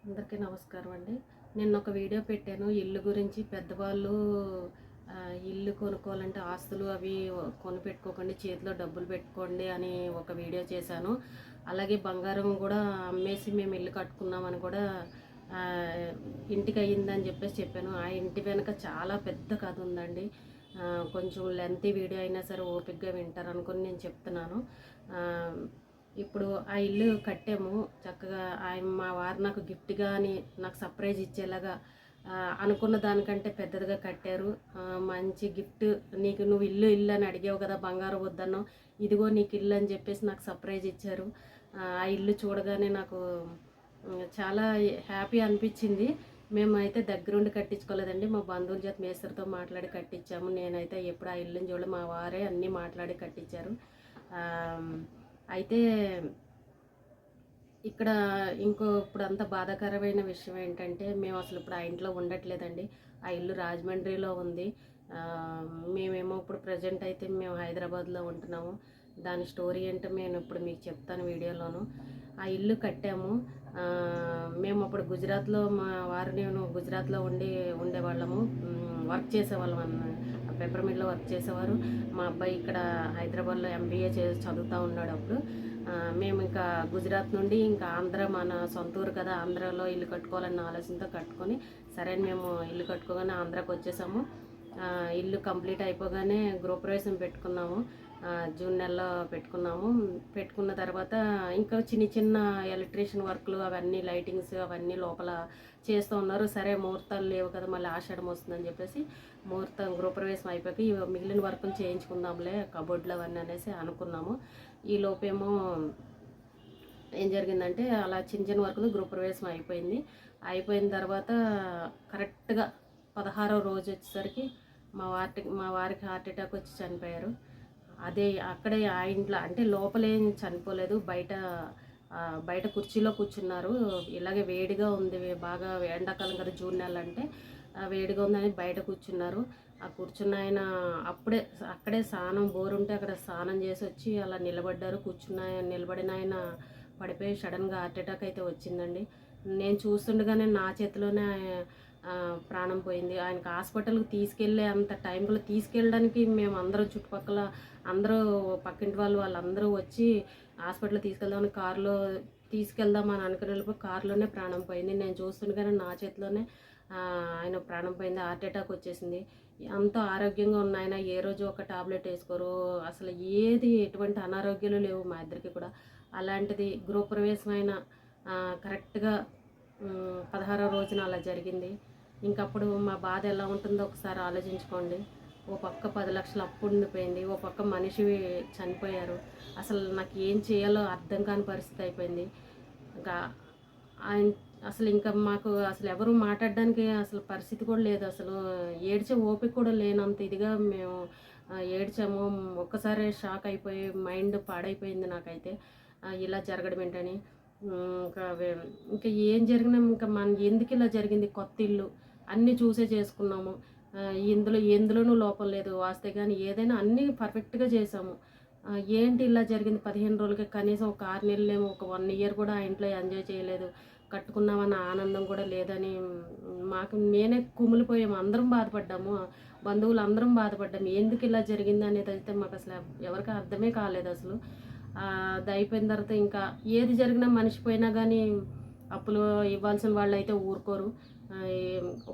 అందరికీ నమస్కారం అండి. నిన్న ఒక వీడియో పెట్టాను ఇల్లు గురించి. పెద్దవాళ్ళు ఇల్లు కొనుక్కోవాలంటే ఆస్తులు అవి కొనిపెట్టుకోకండి, చేతిలో డబ్బులు పెట్టుకోండి అని ఒక వీడియో చేశాను. అలాగే బంగారం కూడా అమ్మేసి మేము ఇల్లు కట్టుకున్నామని కూడా ఇంటికి అయ్యిందని చెప్పాను. ఆ ఇంటి వెనక చాలా పెద్ద కథ ఉందండి. కొంచెం లెంతీ వీడియో అయినా సరే ఓపికగా వింటారు అనుకుని నేను చెప్తున్నాను. ఇప్పుడు ఆ ఇల్లు కట్టాము చక్కగా. మా వారు నాకు గిఫ్ట్గా అని నాకు సర్ప్రైజ్ ఇచ్చేలాగా అనుకున్న దానికంటే పెద్దదిగా కట్టారు. మంచి గిఫ్ట్, నీకు నువ్వు ఇల్లు ఇల్లు అని అడిగావు కదా, బంగారం వద్దన్నావు, ఇదిగో నీకు ఇల్లు అని చెప్పేసి నాకు సర్ప్రైజ్ ఇచ్చారు. ఆ ఇల్లు చూడగానే నాకు చాలా హ్యాపీ అనిపించింది. మేమైతే దగ్గరుండి కట్టించుకోలేదండి, మా బంధువుల చేత మేస్త్రితో మాట్లాడి కట్టించాము. నేనైతే ఎప్పుడు ఆ ఇల్లుని చూడలే, మా వారే అన్నీ మాట్లాడి కట్టించారు. అయితే ఇక్కడ ఇప్పుడు అంత బాధాకరమైన విషయం ఏంటంటే, మేము అసలు ఇప్పుడు ఆ ఇంట్లో ఉండట్లేదండి. ఆ ఇల్లు రాజమండ్రిలో ఉంది. మేమేమో ఇప్పుడు ప్రజెంట్ అయితే మేము హైదరాబాద్లో ఉంటున్నాము. దాని స్టోరీ ఏంటో నేను ఇప్పుడు మీకు చెప్తాను వీడియోలోను. ఆ ఇల్లు కట్టాము. మేము అప్పుడు గుజరాత్లో, మా వారు నేను గుజరాత్లో ఉండేవాళ్ళము. వర్క్ చేసేవాళ్ళం పేపర్ మిల్లో వర్క్ చేసేవారు. మా అబ్బాయి ఇక్కడ హైదరాబాద్లో ఎంబీఏ చదువుతూ ఉన్నాడు అప్పుడు. మేము ఇంకా గుజరాత్ నుండి ఇంకా ఆంధ్ర, మన సొంత ఊరు కదా, ఆంధ్రాలో ఇల్లు కట్టుకోవాలన్న ఆలోచనతో కట్టుకొని, సరే మేము ఇల్లు కట్టుకోగానే ఆంధ్రాకి వచ్చేసాము. ఇల్లు కంప్లీట్ అయిపోగానే గృహప్రవేశం పెట్టుకున్నాము. జూన్ నెలలో పెట్టుకున్న తర్వాత ఇంకా చిన్న చిన్న ఎలక్ట్రీషియన్ వర్క్లు అవన్నీ, లైటింగ్స్ అవన్నీ లోపల చేస్తూ ఉన్నారు. సరే ముహూర్తాలు లేవు కదా, మళ్ళీ ఆషాఢం వస్తుందని చెప్పేసి గృహప్రవేశం అయిపోయి మిగిలిన వర్కులు చేయించుకుందాంలే, కబోర్డ్లు అవన్నీ అనేసి అనుకున్నాము. ఈ లోపేమో ఏం జరిగిందంటే, అలా చిన్న చిన్న వర్కులు గృహప్రవేశం అయిపోయిన తర్వాత కరెక్ట్గా 16వ రోజు వచ్చేసరికి మా వారికి హార్ట్ అటాక్ వచ్చి చనిపోయారు. అక్కడే ఆ ఇంట్లో, అంటే లోపలేం చనిపోలేదు, బయట కుర్చీలో కూర్చున్నారు. ఇలాగే వేడిగా ఉంది, బాగా ఎండాకాలం కదా, జూన్ నెల అంటే వేడిగా ఉందని బయట కూర్చున్నారు. ఆ కూర్చున్న ఆయన అక్కడే స్నానం బోరుంటే అక్కడ స్నానం చేసి వచ్చి అలా నిలబడ్డారు. నిలబడిన ఆయన పడిపోయి సడన్గా హార్ట్ అటాక్ అయితే వచ్చిందండి. నేను చూస్తుండగానే నా చేతిలోనే ప్రాణం పోయింది. ఆయనకు హాస్పిటల్కి తీసుకెళ్ళే అంత టైంలో తీసుకెళ్ళడానికి మేము అందరం, చుట్టుపక్కల అందరూ, పక్కింటి వాళ్ళందరూ వచ్చి హాస్పిటల్ తీసుకెళ్దామని కారులో తీసుకెళ్దామని అనుకునే కారులోనే ప్రాణం పోయింది. నేను చూస్తుండగానే నా చేతిలోనే ఆయన ప్రాణం పోయింది. హార్ట్ అటాక్ వచ్చేసింది. అంత ఆరోగ్యంగా ఉన్న ఆయన ఏ రోజు ఒక టాబ్లెట్ వేసుకోరు, అసలు ఎటువంటి అనారోగ్యాలు లేవు మా ఇద్దరికి కూడా. అలాంటిది గృహప్రవేశమైన కరెక్ట్గా 16వ రోజున అలా జరిగింది. ఇంకప్పుడు మా బాధ ఎలా ఉంటుందో ఒకసారి ఆలోచించుకోండి. ఓ పక్క 10 లక్షలు అప్పు ఉండిపోయింది, ఓ పక్క మనిషి చనిపోయారు. అసలు నాకు ఏం చేయాలో అర్థం కాని పరిస్థితి అయిపోయింది. ఇంకా మాకు అసలు ఎవరు మాట్లాడడానికి అసలు పరిస్థితి కూడా లేదు. అసలు ఏడ్చే ఓపిక కూడా లేనంత ఇదిగా మేము ఏడ్చాము. ఒక్కసారి షాక్ అయిపోయి మైండ్ పాడైపోయింది నాకైతే, ఇలా జరగడం ఏంటని. ఇంకా ఏం జరిగినా ఇంకా ఎందుకు ఇలా జరిగింది, కొత్త ఇల్లు అన్నీ చూసే చేసుకున్నాము. ఎందులోనూ లోపం లేదు, వాస్తే కానీ ఏదైనా అన్నీ పర్ఫెక్ట్గా చేసాము. ఏంటి ఇలా జరిగింది 15 రోజులకి, కనీసం ఒక 6 నెలలేమో, ఒక 1 ఇయర్ కూడా ఆ ఇంట్లో ఎంజాయ్ చేయలేదు, కట్టుకున్నామన్న ఆనందం కూడా లేదని నేనే కుమిలిపోయాము. అందరం బాధపడ్డాము, బంధువులు అందరం బాధపడ్డాము. ఎందుకు ఇలా జరిగింది అనేది అయితే మాకు అసలు ఎవరికి అర్థమే కాలేదు అసలు. అది అయిపోయిన తర్వాత ఇంకా ఏది జరిగినా, మనిషి పోయినా కానీ అప్పులు ఇవ్వాల్సిన వాళ్ళు అయితే ఊరుకోరు.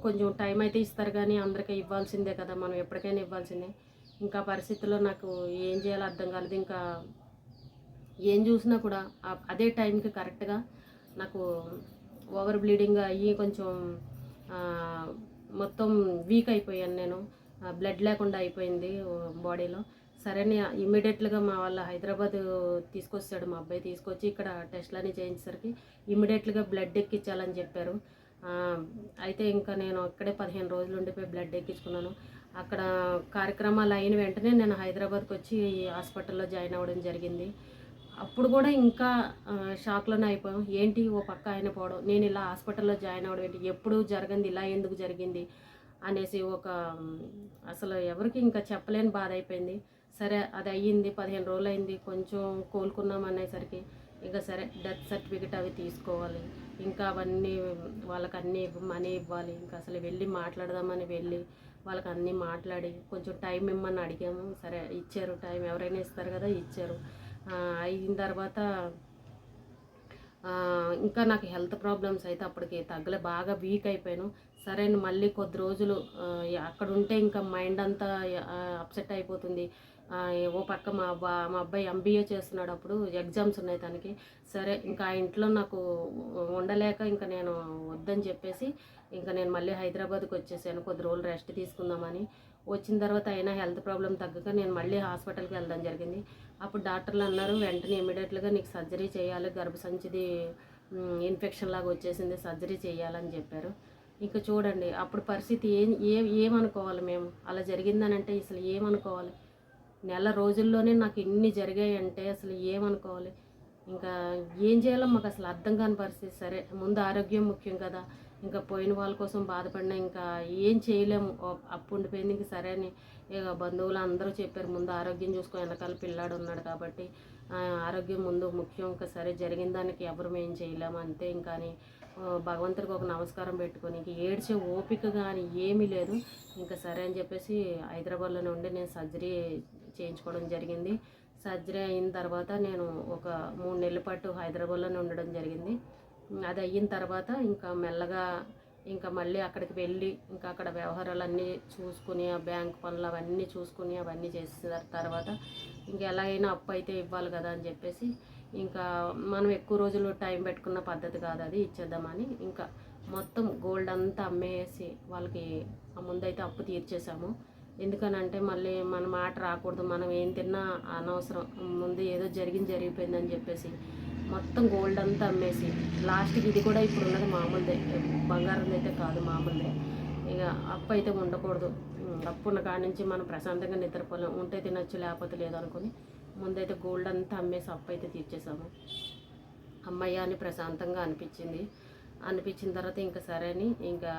కొంచెం టైం అయితే ఇస్తారు కానీ అందరికీ ఇవ్వాల్సిందే కదా, మనం ఎప్పటికైనా ఇవ్వాల్సిందే. ఇంకా పరిస్థితుల్లో నాకు ఏం చేయాలో అర్థం కాలేదు. ఇంకా ఏం చూసినా కూడా అదే టైంకి కరెక్ట్గా నాకు ఓవర్ బ్లీడింగ్ అయ్యి కొంచెం మొత్తం వీక్ అయిపోయాను నేను. బ్లడ్ లేకుండా అయిపోయింది బాడీలో. సరే ఇమ్మీడియట్గా మా వాళ్ళ హైదరాబాద్ తీసుకొచ్చాడు, మా అబ్బాయి తీసుకొచ్చి ఇక్కడ టెస్ట్లన్నీ చేయించేసరికి ఇమ్మీడియట్గా బ్లడ్ ఎక్కించాలని చెప్పారు. అయితే ఇంకా నేను అక్కడే 15 రోజులు ఉండిపోయి బ్లడ్ ఎక్కించుకున్నాను. అక్కడ కార్యక్రమాలు అయిన వెంటనే నేను హైదరాబాద్కి వచ్చి హాస్పిటల్లో జాయిన్ అవ్వడం జరిగింది. అప్పుడు కూడా ఇంకా షాక్లోనే అయిపోయాం. ఏంటి ఓ పక్క ఆయన పోవడం, నేను ఇలా హాస్పిటల్లో జాయిన్ అవ్వడం ఏంటి, ఎప్పుడు జరగంది ఇలా ఎందుకు జరిగింది అనేసి అసలు ఎవరికి ఇంకా చెప్పలేని బాధ అయిపోయింది. సరే అది అయ్యింది, 15 రోజులు అయింది, కొంచెం కోలుకున్నాం అనేసరికి ఇంకా సరే డెత్ సర్టిఫికేట్ అవి తీసుకోవాలి, ఇంకా అవన్నీ వాళ్ళకి అన్నీ మనీ ఇవ్వాలి. ఇంకా అసలు వెళ్ళి మాట్లాడదామని వెళ్ళి వాళ్ళకి అన్నీ మాట్లాడి కొంచెం టైం ఇమ్మని అడిగాము. సరే ఇచ్చారు, టైం ఎవరైనా ఇస్తారు కదా, ఇచ్చారు. అయిన తర్వాత ఇంకా నాకు హెల్త్ ప్రాబ్లమ్స్ అయితే అప్పటికి తగ్గలే, బాగా వీక్ అయిపోయాను. సరే మళ్ళీ కొద్ది రోజులు అక్కడ ఉంటే ఇంకా మైండ్ అంతా అప్సెట్ అయిపోతుంది. ఓ పక్క మా అబ్బాయి ఎంబీఏ చేస్తున్నాడు, అప్పుడు ఎగ్జామ్స్ ఉన్నాయి తనకి. సరే ఇంకా ఆ ఇంట్లో నాకు ఉండలేక ఇంకా నేను వద్దని చెప్పేసి ఇంకా నేను మళ్ళీ హైదరాబాద్కి వచ్చేసాను, కొద్ది రోజులు రెస్ట్ తీసుకుందామని. వచ్చిన తర్వాత అయినా హెల్త్ ప్రాబ్లం తగ్గక నేను మళ్ళీ హాస్పిటల్కి వెళ్ళడం జరిగింది. అప్పుడు డాక్టర్లు అన్నారు, వెంటనే ఇమీడియట్గా నీకు సర్జరీ చేయాలి, గర్భసంచిది ఇన్ఫెక్షన్ లాగా వచ్చేసింది, సర్జరీ చేయాలని చెప్పారు. ఇంకా చూడండి అప్పుడు పరిస్థితి ఏమనుకోవాలి మేము, అలా జరిగిందని అంటే అసలు ఏమనుకోవాలి. నెల రోజుల్లోనే నాకు ఇన్ని జరిగాయంటే అసలు ఏమనుకోవాలి. ఇంకా ఏం చేయాలో మాకు అసలు అర్థం కాని పరిస్థితి. సరే ముందు ఆరోగ్యం ముఖ్యం కదా, ఇంకా పోయిన వాళ్ళ కోసం బాధపడినా ఇంకా ఏం చేయలేము, అప్పు ఉండిపోయింది. ఇంక సరే అని ఇక బంధువులు అందరూ చెప్పారు, ముందు ఆరోగ్యం చూసుకో, వెనకాల పిల్లాడు ఉన్నాడు కాబట్టి ఆరోగ్యం ముందు ముఖ్యం. ఇంకా సరే జరిగిన దానికి ఎవరు ఏం చేయలేము అంతే. ఇంకా అని భగవంతుడికి ఒక నమస్కారం పెట్టుకొని ఇంక ఏడ్చే ఓపిక కానీ ఏమీ లేదు. ఇంకా సరే అని చెప్పేసి హైదరాబాద్లోనే ఉండి నేను సర్జరీ చేయించుకోవడం జరిగింది. సర్జరీ అయిన తర్వాత నేను ఒక 3 నెలల పాటు హైదరాబాద్లోనే ఉండడం జరిగింది. అది అయిన తర్వాత ఇంకా మెల్లగా ఇంకా మళ్ళీ అక్కడికి వెళ్ళి ఇంకా అక్కడ వ్యవహారాలన్నీ చూసుకుని, ఆ బ్యాంక్ పనులు అవన్నీ చూసుకుని అవన్నీ చేసిన తర్వాత ఇంకా ఎలాగైనా అప్పు అయితే ఇవ్వాలి కదా అని చెప్పేసి ఇంకా మనం ఎక్కువ రోజులు టైం పెట్టుకున్న పద్ధతి కాదు అది, ఇచ్చేద్దామని ఇంకా మొత్తం గోల్డ్ అంతా అమ్మేసి వాళ్ళకి ముందైతే అప్పు తీర్చేసాము. ఎందుకనంటే మళ్ళీ మన మాట రాకూడదు, మనం ఏం తిన్నా అనవసరం, ముందు ఏదో జరిగిపోయిందని చెప్పేసి మొత్తం గోల్డ్ అంతా అమ్మేసి లాస్ట్కి ఇది కూడా ఇప్పుడు ఉన్నది మామూలుదే, బంగారం అయితే కాదు, మామూలుదే. ఇక అప్పు అయితే ఉండకూడదు, అప్పు ఉన్న కాడి నుంచి మనం ప్రశాంతంగా నిద్రపోలేం, ఉంటే తినచ్చు లేకపోతే లేదు అనుకుని ముందైతే గోల్డ్ అంతా అమ్మేసి అప్పు అయితే తీర్చేసాము. అమ్మయ్య అని ప్రశాంతంగా అనిపించిన తర్వాత ఇంకా సరే అని ఇంకా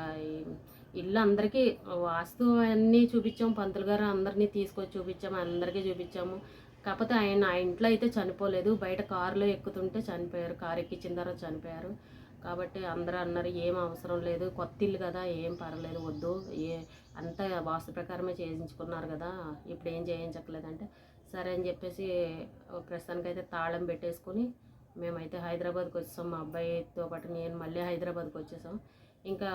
ఇల్లు అందరికీ వాస్తు అన్నీ చూపించాము, పంతులు గారు అందరినీ తీసుకొచ్చి చూపించాము, అందరికీ చూపించాము. కాకపోతే ఆ ఇంట్లో అయితే చనిపోలేదు, బయట కారులో ఎక్కుతుంటే చనిపోయారు, కారు ఎక్కించిన తర్వాత చనిపోయారు. కాబట్టి అందరూ అన్నారు ఏం అవసరం లేదు, కొత్త ఇల్లు కదా, ఏం పర్లేదు, వద్దు, అంతా వాస్తు ప్రకారమే చేయించుకున్నారు కదా, ఇప్పుడు ఏం చేయించట్లేదంటే సరే అని చెప్పేసి ప్రస్తుతానికైతే తాళం పెట్టేసుకుని మేమైతే హైదరాబాద్కి వచ్చేసాం. మా అబ్బాయితో పాటు నేను మళ్ళీ హైదరాబాద్కి వచ్చేసాం. ఇంకా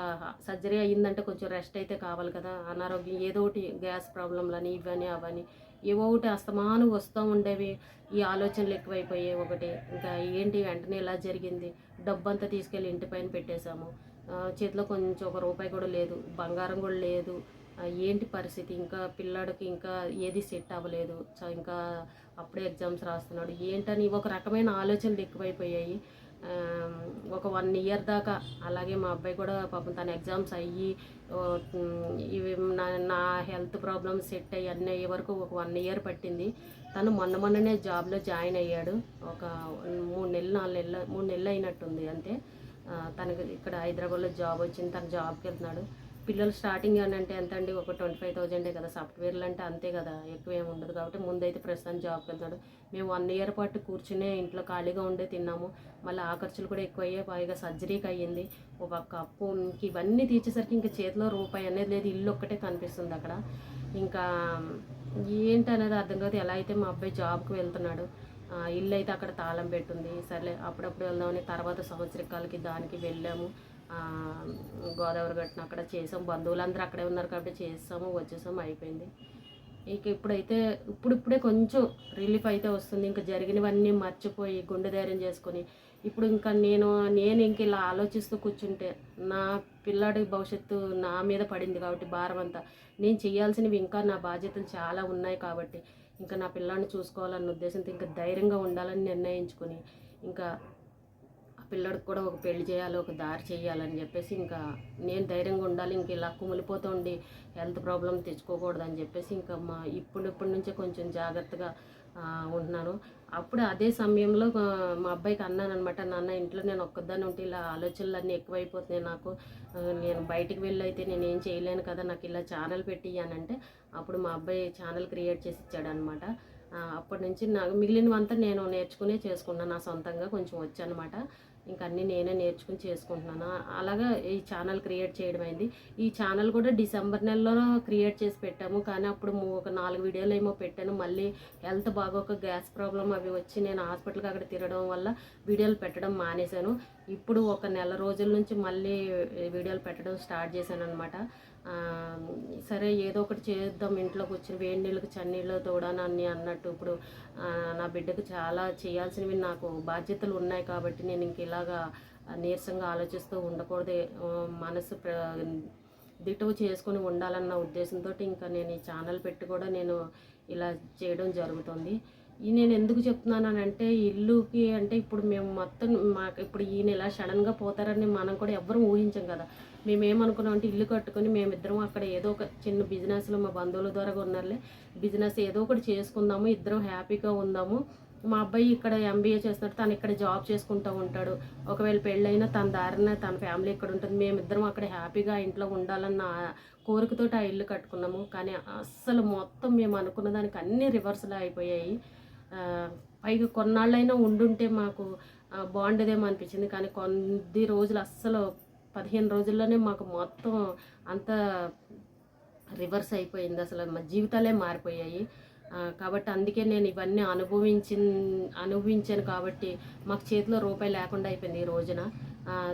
సర్జరీ అయ్యిందంటే కొంచెం రెస్ట్ అయితే కావాలి కదా, అనారోగ్యం ఏదో ఒకటి గ్యాస్ ప్రాబ్లంలని ఇవని అవని ఏవో ఒకటి అస్తమానం వస్తూ ఉండేవి, ఈ ఆలోచనలు ఎక్కువైపోయాయి ఒకటి. ఇంకా ఏంటి వెంటనే ఇలా జరిగింది, డబ్బంతా తీసుకెళ్ళి ఇంటి పైన పెట్టేశాము, చేతిలో కొంచెం ₹1 కూడా లేదు, బంగారం కూడా లేదు. ఏంటి పరిస్థితి, ఇంకా పిల్లాడికి ఇంకా ఏది సెట్ అవ్వలేదు, ఇంకా అప్పుడే ఎగ్జామ్స్ రాస్తున్నాడు, ఏంటని ఒక రకమైన ఆలోచనలు ఎక్కువైపోయాయి. ఒక 1 ఇయర్ దాకా అలాగే మా అబ్బాయి కూడా పాపం తన ఎగ్జామ్స్ అయ్యి ఇవి నా హెల్త్ ప్రాబ్లమ్స్ సెట్ అయ్యి అన్నీ అయ్యే వరకు ఒక 1 ఇయర్ పట్టింది. తను మొన్ననే జాబ్లో జాయిన్ అయ్యాడు, ఒక 3 నెలలు 4 నెలలు 3 నెలలు అయినట్టుంది అంతే. తనకి ఇక్కడ హైదరాబాద్లో జాబ్ వచ్చింది, తను జాబ్కి వెళ్తున్నాడు. పిల్లలు స్టార్టింగ్ అని అంటే ఎంత అండి, ఒక 25,000 కదా, సాఫ్ట్వేర్లు అంటే అంతే కదా, ఎక్కువ ఏమి ఉండదు. కాబట్టి ముందైతే ప్రస్తుతానికి జాబ్కి వెళ్తున్నాడు. మేము 1 ఇయర్ పాటు కూర్చునే ఇంట్లో ఖాళీగా ఉండే తిన్నాము, మళ్ళీ ఆ ఖర్చులు కూడా ఎక్కువ అయ్యాయి, పైగా సర్జరీకి అయ్యింది, ఒక అప్పు, ఇవన్నీ తీర్చేసరికి ఇంకా చేతిలో రూపాయి అనేది లేదు, ఇల్లు ఒక్కటే కనిపిస్తుంది అక్కడ. ఇంకా ఏంటనేది అర్థం కాదు. ఎలా అయితే మా అబ్బాయి జాబ్కి వెళ్తున్నాడు, ఇల్లు అయితే అక్కడ తాళం పెట్టుంది. సర్లే అప్పుడప్పుడు వెళ్దామని తర్వాత సంవత్సరికాలకి దానికి వెళ్ళాము, గోదావరి గట్టున అక్కడ చేసాము, బంధువులందరూ అక్కడే ఉన్నారు కాబట్టి చేసాము, వచ్చేసాము, అయిపోయింది. ఇక ఇప్పుడిప్పుడే కొంచెం రిలీఫ్ అయితే వస్తుంది. ఇంకా జరిగినవన్నీ మర్చిపోయి గుండె ధైర్యం చేసుకొని ఇప్పుడు ఇంకా నేను ఇంక ఇలా ఆలోచిస్తూ కూర్చుంటే నా పిల్లాడి భవిష్యత్తు నా మీద పడింది కాబట్టి భారం అంతా, నేను చేయాల్సినవి ఇంకా నా బాధ్యతలు చాలా ఉన్నాయి కాబట్టి ఇంకా నా పిల్లాడిని చూసుకోవాలన్న ఉద్దేశంతో ఇంకా ధైర్యంగా ఉండాలని నిర్ణయించుకొని ఇంకా పిల్లడికి కూడా ఒక పెళ్లి చేయాలి, ఒక దారి చేయాలని చెప్పేసి ఇంకా నేను ధైర్యంగా ఉండాలి, ఇంక ఇలా కుమిలిపోతూ ఉండి హెల్త్ ప్రాబ్లం తెచ్చుకోకూడదు అని చెప్పేసి ఇంకా ఇప్పటి నుంచే కొంచెం జాగ్రత్తగా ఉంటున్నాను. అప్పుడు అదే సమయంలో మా అబ్బాయికి అన్నాను అనమాట, నాన్న ఇంట్లో నేను ఒక్కదాన్ని ఉంటే ఇలా ఆలోచనలు అన్నీ ఎక్కువైపోతున్నాయి నాకు, నేను బయటికి వెళ్ళి అయితే నేను ఏం చేయలేను కదా, నాకు ఇలా ఛానల్ పెట్టి అంటే అప్పుడు మా అబ్బాయి ఛానల్ క్రియేట్ చేసి ఇచ్చాడు అనమాట. అప్పటి నుంచి నాకు మిగిలినవంతా నేను నేర్చుకునే చేసుకున్నాను. నా సొంతంగా కొంచెం వచ్చనమాట. ఇంక అన్నీ నేనే నేర్చుకుని చేసుకుంటున్నాను. అలాగా ఈ ఛానల్ క్రియేట్ చేయడం అయింది. ఈ ఛానల్ కూడా డిసెంబర్ నెలలో క్రియేట్ చేసి పెట్టాము. కానీ అప్పుడు ఒక 4 వీడియోలు ఏమో పెట్టాను. మళ్ళీ హెల్త్ బాగోక గ్యాస్ ప్రాబ్లం అవి వచ్చి నేను హాస్పిటల్కి అక్కడ తిరగడం వల్ల వీడియోలు పెట్టడం మానేశాను. ఇప్పుడు ఒక నెల రోజుల నుంచి మళ్ళీ వీడియోలు పెట్టడం స్టార్ట్ చేశాను అనమాట. సరే ఏదో ఒకటి చేద్దాం, ఇంట్లో కూర్చొని వేడి నీళ్ళకి చన్నీళ్ళు తోడానని అన్నట్టు ఇప్పుడు నా బిడ్డకు చాలా చేయాల్సినవి నాకు బాధ్యతలు ఉన్నాయి కాబట్టి నేను ఇంక ఇలాగా నీరసంగా ఆలోచిస్తూ ఉండకూడదు, మనసు దిటవు చేసుకొని ఉండాలన్న ఉద్దేశంతో ఇంకా నేను ఈ ఛానల్ పెట్టి కూడా నేను ఇలా చేయడం జరుగుతుంది. నేను ఎందుకు చెప్తున్నానంటే ఇల్లుకి అంటే ఇప్పుడు మేము మొత్తం మాకు ఇప్పుడు ఈయన ఇలా సడన్గా పోతారని మనం కూడా ఎవ్వరూ ఊహించాం కదా. మేమేమనుకున్నాం అంటే ఇల్లు కట్టుకొని మేమిద్దరం అక్కడ ఏదో ఒక చిన్న బిజినెస్లో మా బంధువుల ద్వారా ఉన్నారులే బిజినెస్ ఏదో ఒకటి చేసుకుందాము, ఇద్దరం హ్యాపీగా ఉందాము. మా అబ్బాయి ఇక్కడ ఎంబీఏ చేస్తున్నాడు, తను ఇక్కడ జాబ్ చేసుకుంటూ ఉంటాడు. ఒకవేళ పెళ్ళైనా తన దారిన తన ఫ్యామిలీ ఇక్కడ ఉంటుంది, మేమిద్దరం అక్కడ హ్యాపీగా ఇంట్లో ఉండాలన్న కోరికతోటి ఆ ఇల్లు కట్టుకున్నాము. కానీ అస్సలు మొత్తం మేము అనుకున్న దానికి అన్నీ రివర్స్లో అయిపోయాయి. పైగా కొన్నాళ్ళైనా ఉండుంటే మాకు బాగుండేదేమో అనిపించింది. కానీ కొద్ది రోజులు అస్సలు 15 రోజుల్లోనే మాకు మొత్తం అంతా రివర్స్ అయిపోయింది. అసలు మా జీవితాలే మారిపోయాయి. కాబట్టి అందుకే నేను ఇవన్నీ అనుభవించాను కాబట్టి మాకు చేతిలో రూపాయి లేకుండా అయిపోయింది ఈ రోజున.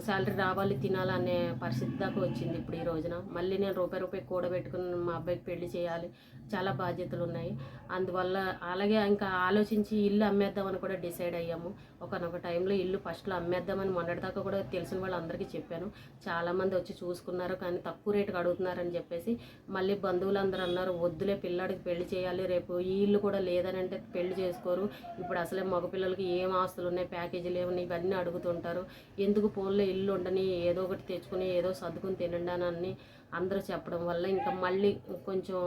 శాలరీ రావాలి తినాలనే పరిస్థితి దాకా వచ్చింది ఇప్పుడు ఈ రోజున. మళ్ళీ నేను రూపాయి కూడబెట్టుకుని మా అబ్బాయికి పెళ్లి చేయాలి, చాలా బాధ్యతలు ఉన్నాయి. అందువల్ల అలాగే ఇంకా ఆలోచించి ఇల్లు అమ్మేద్దామని కూడా డిసైడ్ అయ్యాము. ఒకనొక టైంలో ఇల్లు ఫస్ట్లో అమ్మేద్దామని మొన్నటిదాకా కూడా తెలిసిన వాళ్ళందరికీ చెప్పాను. చాలామంది వచ్చి చూసుకున్నారు, కానీ తక్కువ రేటుకి అడుగుతున్నారని చెప్పేసి మళ్ళీ బంధువులందరూ అన్నారు వద్దులే పిల్లాడికి పెళ్లి చేయాలి, రేపు ఈ ఇల్లు కూడా లేదని అంటే పెళ్లి చేసుకోరు, ఇప్పుడు అసలే మగపిల్లలకి ఏం ఆస్తులు ఉన్నాయి, ప్యాకేజీలు ఏమన్నా ఇవన్నీ అడుగుతుంటారు, ఎందుకు ఫోన్లో ఇల్లు ఉండని ఏదో ఒకటి తెచ్చుకుని ఏదో సర్దుకుని తినండి అని అందరూ చెప్పడం వల్ల ఇంకా మళ్ళీ కొంచెం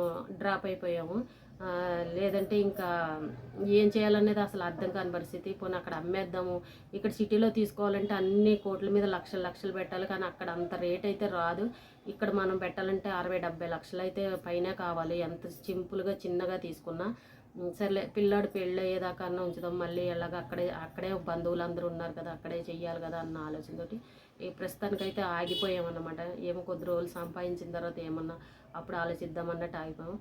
డ్రాప్ అయిపోయాము. లేదంటే ఇంకా ఏం చేయాలనేది అసలు అర్థం కాని పరిస్థితి. పోనీ అక్కడ అమ్మేద్దాము, ఇక్కడ సిటీలో తీసుకోవాలంటే అన్ని కోట్ల మీద లక్షలు పెట్టాలి, కానీ అక్కడ అంత రేట్ అయితే రాదు. ఇక్కడ మనం పెట్టాలంటే 60-70 లక్షలు అయితే పైన కావాలి, ఎంత సింపుల్గా చిన్నగా తీసుకున్నా. సర్లే పిల్లాడు పెళ్ళి అయ్యేదాకా అన్న ఉంచుదాం, మళ్ళీ ఎలాగ అక్కడే బంధువులు అందరూ ఉన్నారు కదా, అక్కడే చెయ్యాలి కదా అన్న ఆలోచనతోటి ఈ ప్రస్తుతానికైతే ఆగిపోయామన్నమాట. ఏమో కొద్ది రోజులు సంపాదించిన తర్వాత ఏమన్నా అప్పుడు ఆలోచిద్దామన్నట్టు ఆగిపోయాము.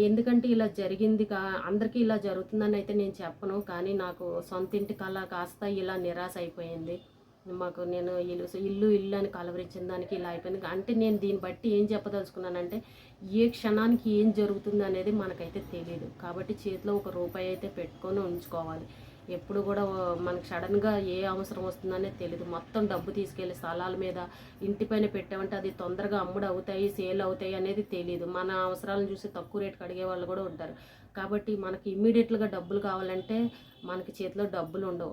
ఎందుకంటే ఇలా జరిగింది అందరికీ ఇలా జరుగుతుందని అయితే నేను చెప్పను, కానీ నాకు సొంత ఇంటి కళ కాస్త ఇలా నిరాశ అయిపోయింది. మాకు నేను ఇల్లు అని కలవరించిన దానికి ఇలా అయిపోయింది. అంటే నేను దీన్ని బట్టి ఏం చెప్పదలుచుకున్నానంటే ఏ క్షణానికి ఏం జరుగుతుంది అనేది మనకైతే తెలియదు. కాబట్టి చేతిలో ఒక రూపాయి అయితే పెట్టుకొని ఉంచుకోవాలి. ఎప్పుడు కూడా మనకు సడన్గా ఏ అవసరం వస్తుందనేది తెలియదు. మొత్తం డబ్బు తీసుకెళ్ళి స్థలాల మీద ఇంటిపైన పెట్టామంటే అది తొందరగా అమ్ముడు అవుతాయి, సేల్ అవుతాయి అనేది తెలియదు. మన అవసరాలను చూసి తక్కువ రేటుకి అడిగే వాళ్ళు కూడా ఉంటారు. కాబట్టి మనకి ఇమ్మీడియట్గా డబ్బులు కావాలంటే మనకి చేతిలో డబ్బులు ఉండవు.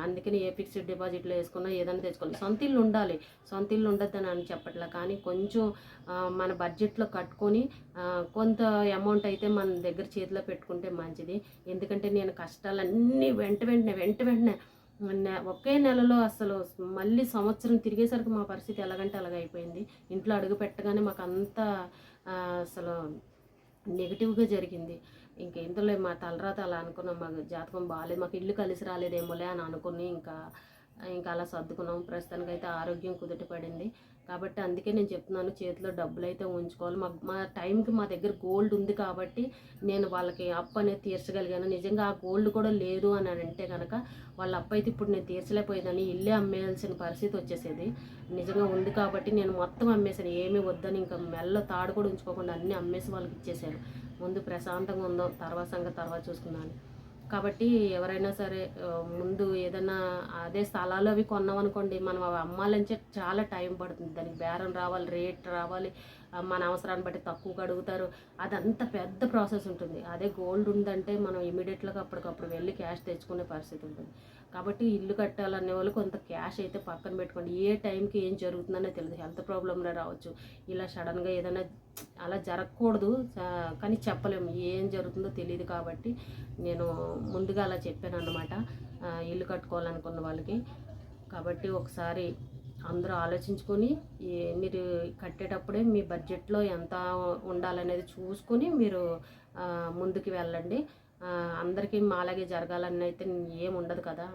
అందుకని ఏ ఫిక్స్డ్ డిపాజిట్లో వేసుకున్నా ఏదైనా తెచ్చుకోవాలి. సొంత ఇల్లు ఉండాలి, సొంత ఇల్లు ఉండద్దని అని చెప్పట్లే, కానీ కొంచెం మన బడ్జెట్లో కట్టుకొని కొంత అమౌంట్ అయితే మన దగ్గర చేతిలో పెట్టుకుంటే మంచిది. ఎందుకంటే నేను కష్టాలన్నీ వెంటనే ఒకే నెలలో అసలు మళ్ళీ సంవత్సరం తిరిగేసరికి మా పరిస్థితి ఎలాగంటే అలాగైపోయింది. ఇంట్లో అడుగు పెట్టగానే మాకు అంతా అసలు నెగిటివ్గా జరిగింది. ఇందులో మా తలరాత అలా అనుకున్నాం, మాకు జాతకం బాగాలేదు, మాకు ఇల్లు కలిసి రాలేదేమోలే అని అనుకుని ఇంకా అలా సర్దుకున్నాం. ప్రస్తుతానికైతే ఆరోగ్యం కుదుట పడింది. కాబట్టి అందుకే నేను చెప్తున్నాను చేతిలో డబ్బులు అయితే ఉంచుకోవాలి. మా టైంకి మా దగ్గర గోల్డ్ ఉంది కాబట్టి నేను వాళ్ళకి అప్పు అనేది తీర్చగలిగాను. నిజంగా ఆ గోల్డ్ కూడా లేదు అని అంటే కనుక వాళ్ళ అప్పు అయితే ఇప్పుడు నేను తీర్చలేకపోయేదని ఇల్లే అమ్మేయాల్సిన పరిస్థితి వచ్చేసేది. నిజంగా ఉంది కాబట్టి నేను మొత్తం అమ్మేసాను, ఏమీ వద్దని ఇంకా మెల్ల తాడు కూడా ఉంచుకోకుండా అన్నీ అమ్మేసి వాళ్ళకి ఇచ్చేసాను. ముందు ప్రశాంతంగా ఉందాం, తర్వాత చూసుకున్నాను. కాబట్టి ఎవరైనా సరే ముందు ఏదైనా అదే స్థలాలు అవి కొన్నామనుకోండి, మనం అవి అమ్మాలంటే చాలా టైం పడుతుంది, దానికి బేరం రావాలి, రేట్ రావాలి, మన అవసరాన్ని బట్టి తక్కువగా అడుగుతారు, అదంతా పెద్ద ప్రాసెస్ ఉంటుంది. అదే గోల్డ్ ఉందంటే మనం ఇమీడియట్గా అప్పటికప్పుడు వెళ్ళి క్యాష్ తెచ్చుకునే పరిస్థితి ఉంటుంది. కాబట్టి ఇల్లు కట్టాలనే వాళ్ళు కొంత క్యాష్ అయితే పక్కన పెట్టుకోండి. ఏ టైంకి ఏం జరుగుతుందనే తెలియదు, హెల్త్ ప్రాబ్లంలో రావచ్చు, ఇలా సడన్గా ఏదైనా అలా జరగకూడదు, కానీ చెప్పలేము ఏం జరుగుతుందో తెలియదు. కాబట్టి నేను ముందుగా అలా చెప్పాను అన్నమాట ఇల్లు కట్టుకోవాలనుకున్న వాళ్ళకి. కాబట్టి ఒకసారి అందరూ ఆలోచించుకొని మీరు కట్టేటప్పుడే మీ బడ్జెట్లో ఎంత ఉండాలనేది చూసుకొని మీరు ముందుకు వెళ్ళండి. అందరికీ మాలాగే జరగాలని అయితే ఏం ఉండదు కదా.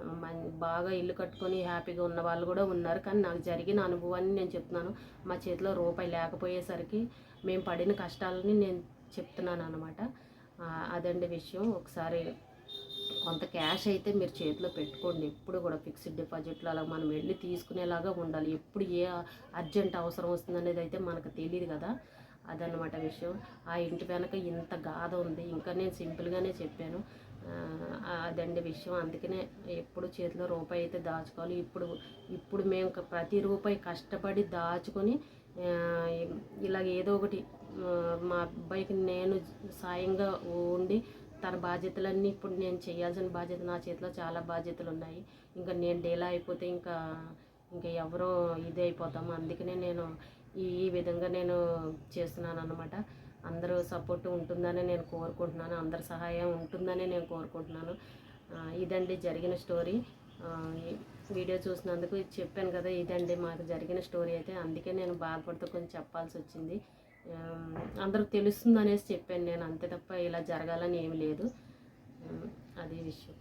బాగా ఇల్లు కట్టుకొని హ్యాపీగా ఉన్న వాళ్ళు కూడా ఉన్నారు. కానీ నాకు జరిగిన అనుభవాన్ని నేను చెప్తున్నాను. మా చేతిలో రూపాయి లేకపోయేసరికి మేము పడిన కష్టాలని నేను చెప్తున్నాను అనమాట. అదండి విషయం. ఒకసారి కొంత క్యాష్ అయితే మీరు చేతిలో పెట్టుకోండి. ఎప్పుడు కూడా ఫిక్స్డ్ డిపాజిట్లు అలా మనం వెళ్ళి తీసుకునేలాగా ఉండాలి. ఎప్పుడు ఏ అర్జెంట్ అవసరం వస్తుందనేది అయితే మనకు తెలియదు కదా. అదనమాట విషయం. ఆ ఇంటి వెనక ఇంత గాథ ఉంది. ఇంకా నేను సింపుల్గానే చెప్పాను. అదండి విషయం. అందుకనే ఎప్పుడు చేతిలో రూపాయి అయితే దాచుకోవాలి. ఇప్పుడు మేము ప్రతి రూపాయి కష్టపడి దాచుకొని ఇలాగ ఏదో ఒకటి మా అబ్బాయికి నేను సాయంగా ఉండి తన బాధ్యతలన్నీ ఇప్పుడు నేను చేయాల్సిన బాధ్యత నా చేతిలో చాలా బాధ్యతలు ఉన్నాయి. ఇంకా నేను డేలా అయిపోతే ఇంకా ఎవరో ఇదే అయిపోతాము. అందుకనే నేను ఈ విధంగా నేను చేస్తున్నాను అన్నమాట. అందరూ సపోర్ట్ ఉంటుందని నేను కోరుకుంటున్నాను. అందరి సహాయం ఉంటుందని నేను కోరుకుంటున్నాను. ఇదండి జరిగిన స్టోరీ. వీడియో చూసినందుకు చెప్పాను కదా, ఇదండి మాకు జరిగిన స్టోరీ అయితే. అందుకే నేను బాధపడుతూ కొంచెం చెప్పాల్సి వచ్చింది. అందరికి తెలుస్తుంది అనేసి చెప్పాను నేను, అంతే తప్ప ఇలా జరగాలని ఏమి లేదు. అది విషయం.